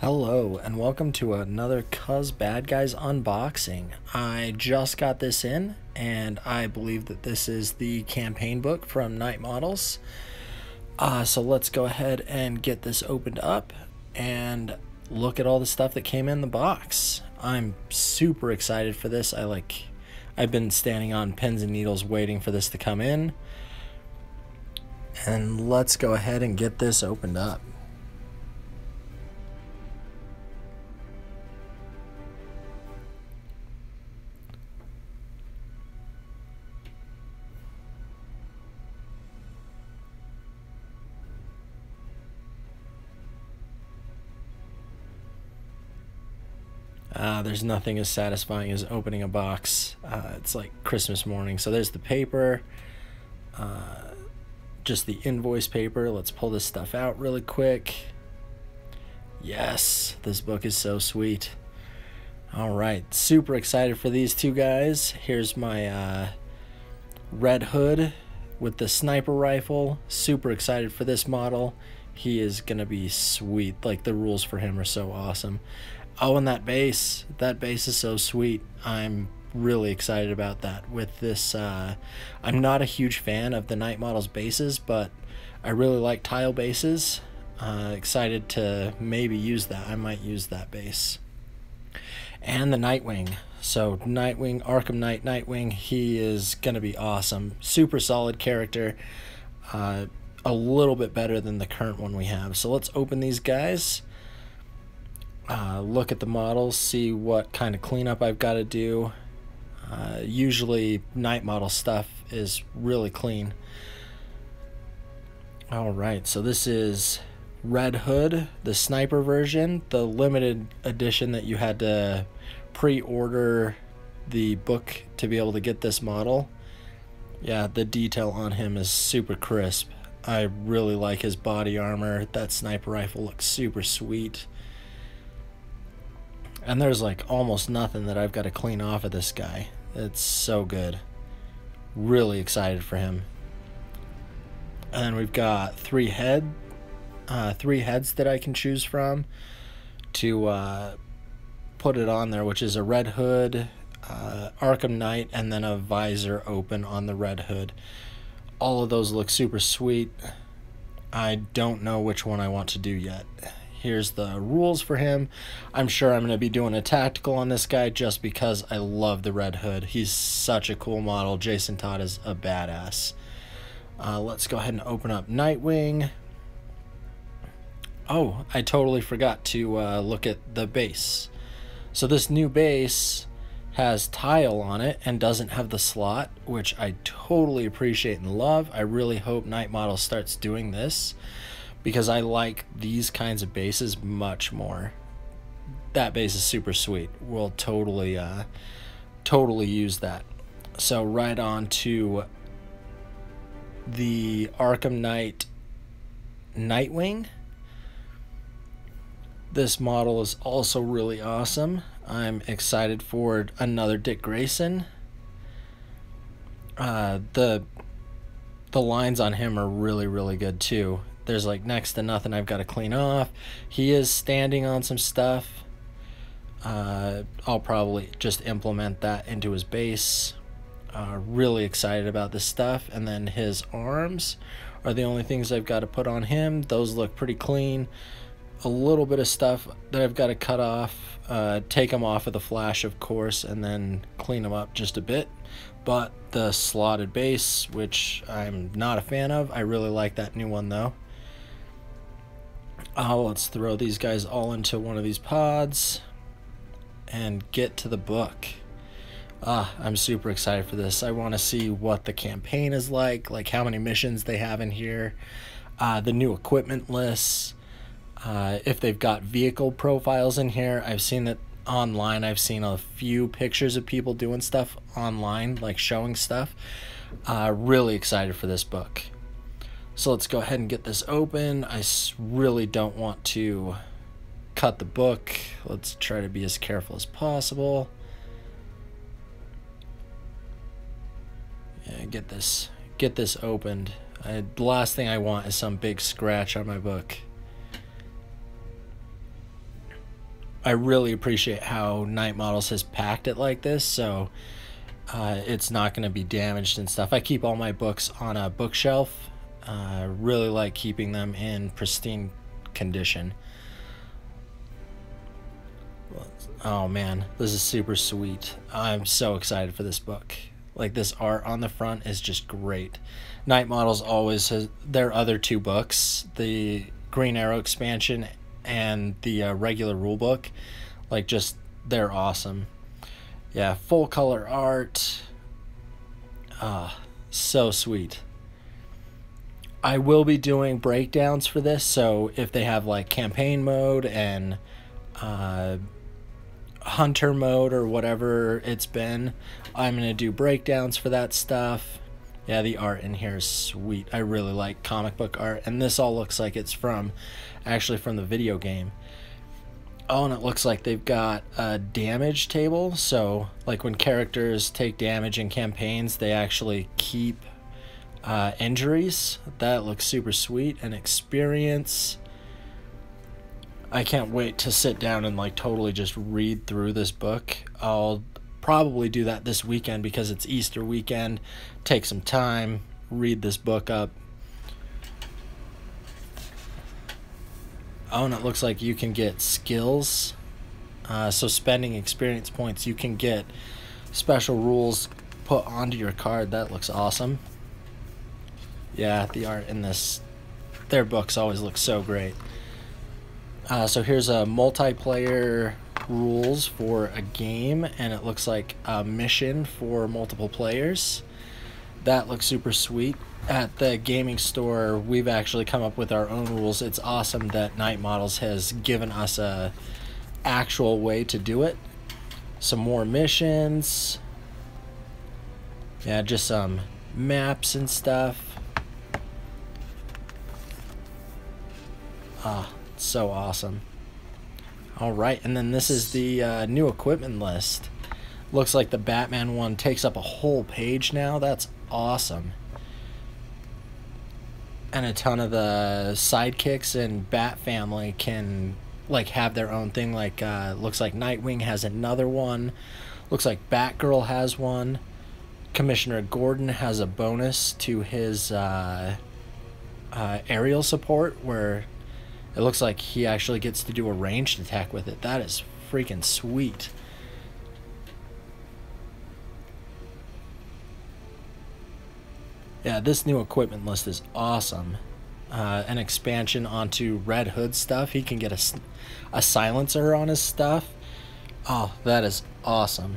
Hello and welcome to another Cuz Bad Guys unboxing. I just got this in and I believe that this is the campaign book from Night Models. So let's go ahead and get this opened up and look at all the stuff that came in the box. I'm super excited for this. I've been standing on pins and needles waiting for this to come in. And let's go ahead and get this opened up. There's nothing as satisfying as opening a box. It's like Christmas morning. So there's the paper, just the invoice paper. Let's pull this stuff out really quick. Yes, this book is so sweet. All right, super excited for these two guys. Here's my Red Hood with the sniper rifle. Super excited for this model. He is gonna be sweet. Like, the rules for him are so awesome. Oh, and that base is so sweet. I'm really excited about that. With this, I'm not a huge fan of the Night Models bases, but I really like tile bases. Excited to maybe use that. I might use that base. And the Nightwing. So Nightwing, Arkham Knight Nightwing, he is gonna be awesome. Super solid character. A little bit better than the current one we have. So let's open these guys. Look at the models, see what kind of cleanup I've got to do. Usually Night Model stuff is really clean. Alright, so this is Red Hood, the sniper version, the limited edition that you had to pre-order the book to be able to get this model. Yeah, the detail on him is super crisp. I really like his body armor. That sniper rifle looks super sweet. And there's like almost nothing that I've got to clean off of this guy. It's so good. Really excited for him. And then we've got three heads that I can choose from to put it on there, which is a Red Hood, Arkham Knight, and then a visor open on the Red Hood. All of those look super sweet. I don't know which one I want to do yet. Here's the rules for him. I'm sure I'm going to be doing a tactical on this guy just because I love the Red Hood. He's such a cool model. Jason Todd is a badass. Let's go ahead and open up Nightwing. Oh, I totally forgot to look at the base. So this new base has tile on it and doesn't have the slot, which I totally appreciate and love. I really hope Night Model starts doing this, because I like these kinds of bases much more. That base is super sweet. We'll totally use that. So right on to the Arkham Knight Nightwing. This model is also really awesome. I'm excited for another Dick Grayson. The lines on him are really good too. There's like next to nothing I've got to clean off. He is standing on some stuff. I'll probably just implement that into his base. Really excited about this stuff. And then his arms are the only things I've got to put on him. Those look pretty clean. A little bit of stuff that I've got to cut off. Take them off of the flash, of course, and then clean them up just a bit. But the slotted base, which I'm not a fan of, I really like that new one though. Let's throw these guys all into one of these pods and get to the book. I'm super excited for this. I want to see what the campaign is like how many missions they have in here, the new equipment lists, if they've got vehicle profiles in here. I've seen that online. I've seen a few pictures of people doing stuff online, like showing stuff. Really excited for this book. So let's go ahead and get this open. I really don't want to cut the book. Let's try to be as careful as possible. Yeah, get this opened. The last thing I want is some big scratch on my book. I really appreciate how Night Models has packed it like this, so it's not going to be damaged and stuff. I keep all my books on a bookshelf. Really like keeping them in pristine condition. Oh man, this is super sweet. I'm so excited for this book. Like, this art on the front is just great. Night Models always has their other two books, the Green Arrow expansion and the regular rule book. Like, just, they're awesome. Yeah, full color art. So sweet. I will be doing breakdowns for this, so if they have like campaign mode and hunter mode or whatever it's been, I'm gonna do breakdowns for that stuff. Yeah, the art in here is sweet. I really like comic book art, and this all looks like it's actually from the video game. Oh, and it looks like they've got a damage table, so like when characters take damage in campaigns, they actually keep injuries. That looks super sweet. And experience. I can't wait to sit down and like totally just read through this book. I'll probably do that this weekend because it's Easter weekend. Take some time, read this book up. Oh, and it looks like you can get skills. So spending experience points, you can get special rules put onto your card. That looks awesome. Yeah, the art in their books always look so great. So here's a multiplayer rules for a game, and it looks like a mission for multiple players. That looks super sweet. At the gaming store, we've actually come up with our own rules. It's awesome that Night Models has given us a actual way to do it. Some more missions. Yeah, just some maps and stuff. So awesome. Alright, and then this is the new equipment list. Looks like the Batman one takes up a whole page now. That's awesome. And a ton of the sidekicks and Bat family can like have their own thing. Like looks like Nightwing has another one. Looks like Batgirl has one. Commissioner Gordon has a bonus to his aerial support, where it looks like he actually gets to do a ranged attack with it. That is freaking sweet. Yeah, this new equipment list is awesome. An expansion onto Red Hood stuff. He can get a silencer on his stuff. Oh, that is awesome.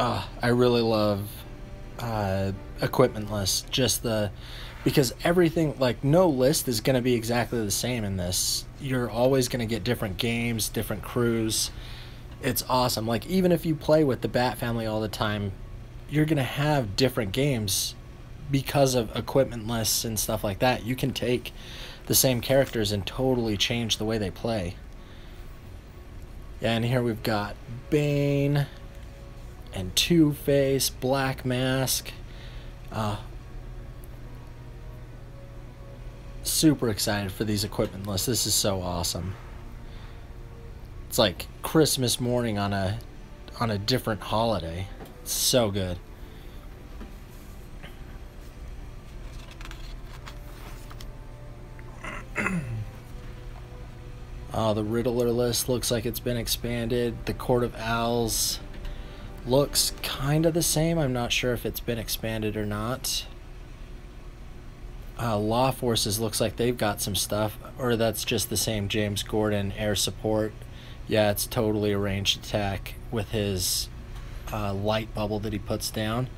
I really love equipment lists. Because everything, like, no list is going to be exactly the same in this. You're always going to get different games, different crews. It's awesome. Like, even if you play with the Bat family all the time, you're going to have different games because of equipment lists and stuff like that. You can take the same characters and totally change the way they play. Yeah, and here we've got Bane and Two-Face, Black Mask. Super excited for these equipment lists. This is so awesome. It's like Christmas morning on a different holiday. It's so good. The Riddler list looks like it's been expanded. The Court of Owls looks kind of the same. I'm not sure if it's been expanded or not. Law Forces looks like they've got some stuff, or that's just the same James Gordon air support. Yeah, it's totally a ranged attack with his light bubble that he puts down.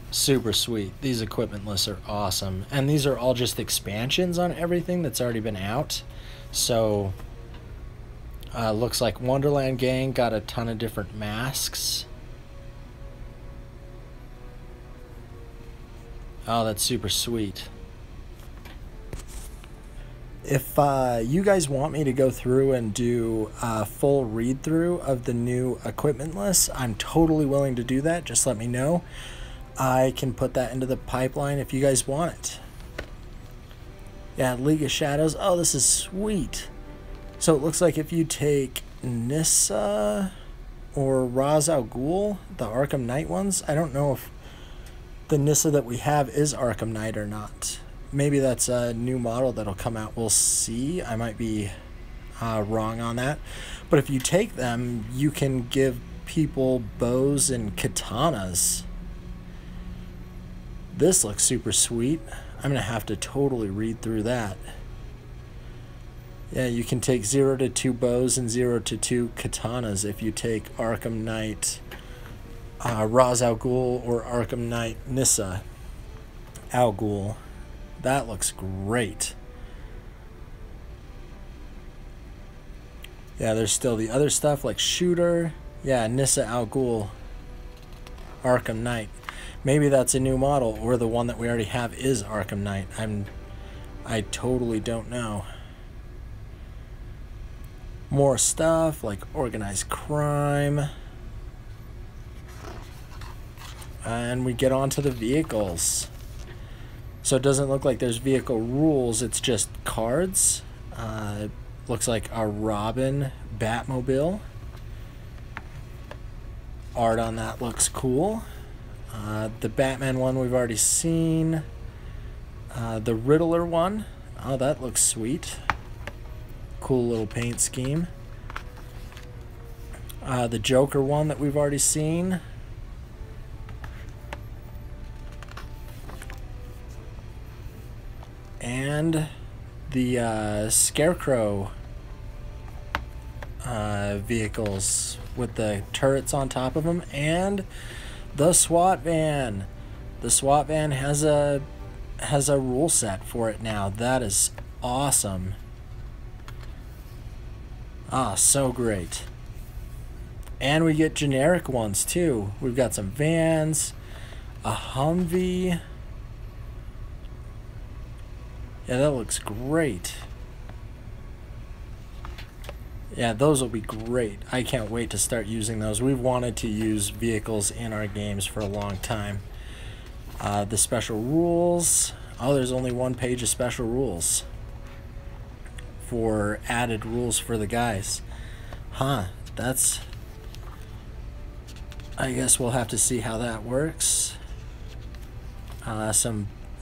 Super sweet. These equipment lists are awesome, and these are all just expansions on everything that's already been out. So looks like Wonderland Gang got a ton of different masks. Oh, that's super sweet. If you guys want me to go through and do a full read through of the new equipment list, I'm totally willing to do that. Just let me know. I can put that into the pipeline if you guys want it. Yeah, League of Shadows. Oh, this is sweet. So it looks like if you take Nissa or Ra's al Ghul, the Arkham Knight ones, I don't know if the Nissa that we have is Arkham Knight or not. Maybe that's a new model that'll come out. We'll see. I might be wrong on that. But if you take them, you can give people bows and katanas. This looks super sweet. I'm going to have to totally read through that. Yeah, you can take 0 to 2 bows and 0 to 2 katanas if you take Arkham Knight Ra's al Ghul or Arkham Knight Nissa al Ghul. That looks great. Yeah, there's still the other stuff like Shooter. Yeah, Nissa al Ghul Arkham Knight. Maybe that's a new model, or the one that we already have is Arkham Knight. I totally don't know. More stuff like organized crime. And we get on to the vehicles. So it doesn't look like there's vehicle rules, it's just cards. Looks like a Robin Batmobile. Art on that looks cool. The Batman one we've already seen. The Riddler one. Oh, that looks sweet. Cool little paint scheme. The Joker one that we've already seen. And the Scarecrow vehicles with the turrets on top of them, and the SWAT van. The SWAT van has a rule set for it now. That is awesome. Ah, so great. And we get generic ones too. We've got some vans, a Humvee. Yeah, that looks great. Yeah, those will be great. I can't wait to start using those. We've wanted to use vehicles in our games for a long time. The special rules. Oh, there's only one page of special rules for added rules for the guys. Huh, that's... I guess we'll have to see how that works.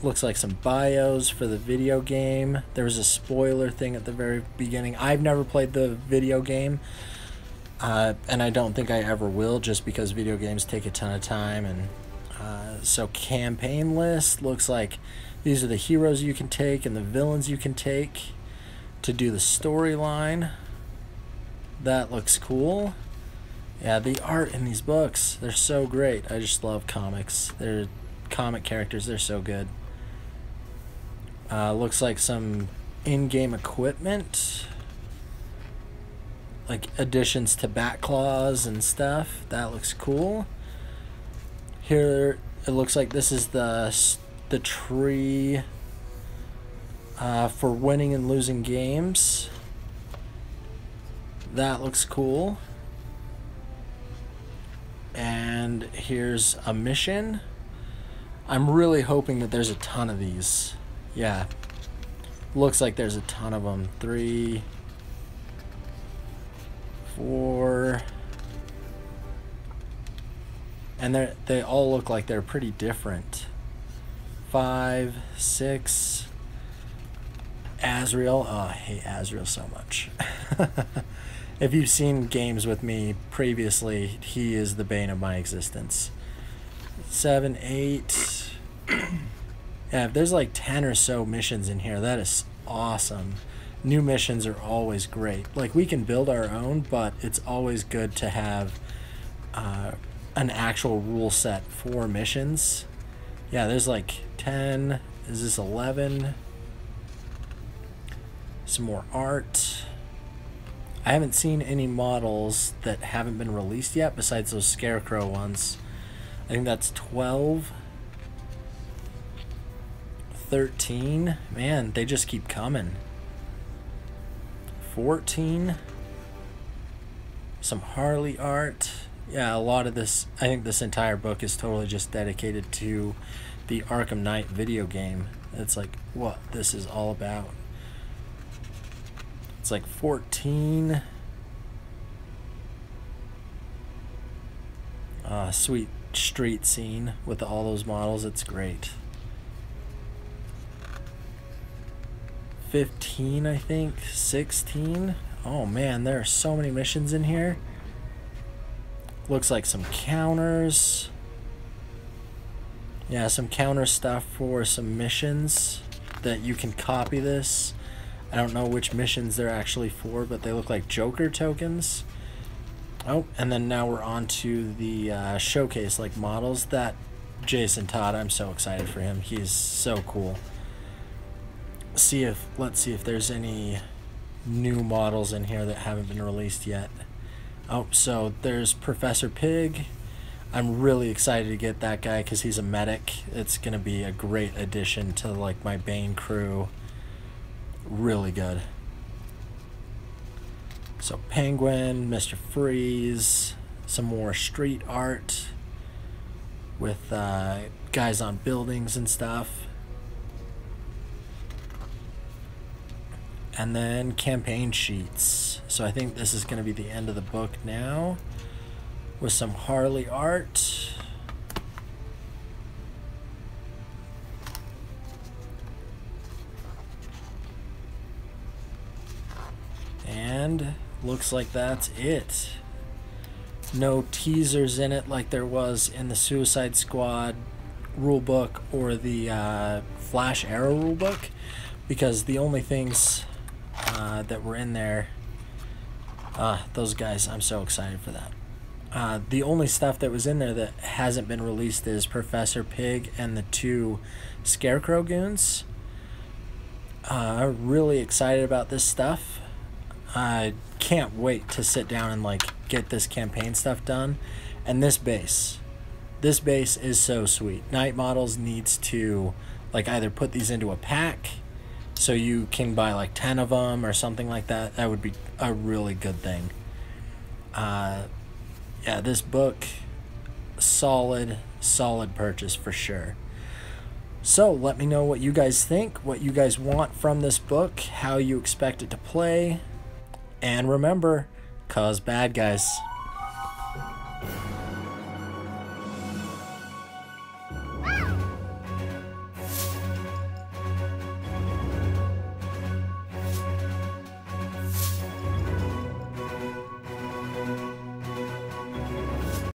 Looks like some bios for the video game. There was a spoiler thing at the very beginning. I've never played the video game, and I don't think I ever will, just because video games take a ton of time. And so campaign list, looks like these are the heroes you can take and the villains you can take to do the storyline. That looks cool. Yeah, the art in these books, they're so great. I just love comics. They're comic characters, they're so good. Looks like some in-game equipment, like additions to bat claws and stuff. That looks cool. Here it looks like this is the tree for winning and losing games. That looks cool. And here's a mission. I'm really hoping that there's a ton of these. Yeah, looks like there's a ton of them. 3, 4, and they all look like they're pretty different. 5, 6. Azrael. Oh, I hate Azrael so much. If you've seen games with me previously, he is the bane of my existence. 7, 8. Yeah, if there's like 10 or so missions in here, that is awesome. New missions are always great. Like, we can build our own, but it's always good to have an actual rule set for missions. Yeah, there's like 10. Is this 11? Some more art. I haven't seen any models that haven't been released yet besides those Scarecrow ones. I think that's 12. 13. Man, they just keep coming. 14. Some Harley art. Yeah, a lot of this, I think this entire book is totally just dedicated to the Arkham Knight video game. It's like what this is all about. It's like 14. Sweet street scene with all those models. It's great. 15, I think. 16. Oh man, there are so many missions in here. Looks like some counters. Yeah, some counter stuff for some missions that you can copy this. I don't know which missions they're actually for, but they look like Joker tokens. Oh, and then now we're on to the showcase, like models. That Jason Todd, I'm so excited for him. He's so cool. Let's see if there's any new models in here that haven't been released yet. Oh, so there's Professor Pig. I'm really excited to get that guy because he's a medic. It's gonna be a great addition to like my Bane crew. Really good. So Penguin, Mr. Freeze, some more street art with guys on buildings and stuff. And then campaign sheets. So I think this is going to be the end of the book now with some Harley art. And looks like that's it. No teasers in it like there was in the Suicide Squad rulebook or the Flash Arrow rulebook, because the only things that were in there, those guys, I'm so excited for that. The only stuff that was in there that hasn't been released is Professor Pig and the 2 Scarecrow goons. Really excited about this stuff. I can't wait to sit down and like get this campaign stuff done. And this base is so sweet. Night Models needs to like either put these into a pack so you can buy like 10 of them or something like that. That would be a really good thing. Yeah, this book, solid purchase for sure. So let me know what you guys think, what you guys want from this book, how you expect it to play. And remember, cause bad guys.